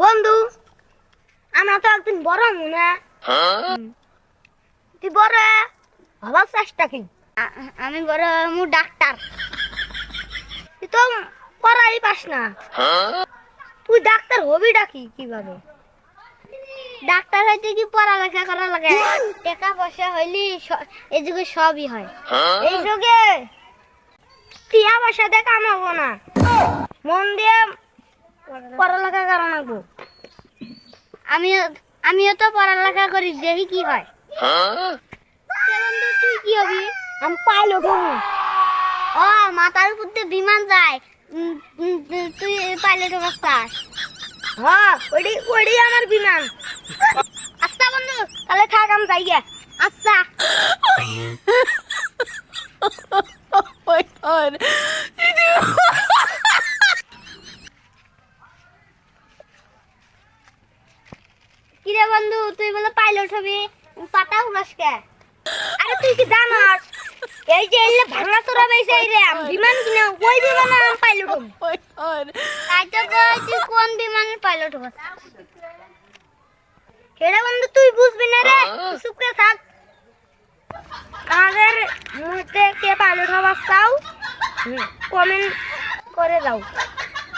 বন্ধু আমরা তো একদিন বড় মনে তুই বড় হবার চেষ্টা কি আমি বড় মু ডাক্তার তুই তো পড়াই পাস না তুই ডাক্তার হবি ডাকি কিভাবে ডাক্তার হইতে কি পড়ালেখা করা লাগে টাকা পয়সা হইলি এই যুগে সবই হয় এই যুগে টিয়া পয়সা দিয়ে কামাবো না মন দিয়ে পড়ালেখা করা লাগবো আমিও তো পড়ালেখা করি দেখি কি হয় তুই কি হবি আমি পাইলট হবো ও মাথার উপর দিয়ে বিমান যায় তুই পাইলট হবার চাস হ্যাঁ ওইটাই আমার বিমান আচ্ছা বন্ধু তাহলে থাক আমি যাই গে আচ্ছা my god. কিরে বন্ধু তুই বলে পাইলট হবি পাতা উড়াস কে আরে তুই কি জানাস এই যে এলে ভাঙা চোরা বেইছে এই রে বিমান কিনা ওই বিমানে আমি পাইলট হব My god. তাই তো তুই কোন বিমানের পাইলট হবি কেরে বন্ধু তুই বুঝবি না রে চুপ করে থাক আমাদের মুহূর্তে কে পাইলট হবার চাও কমেন্ট করে দাও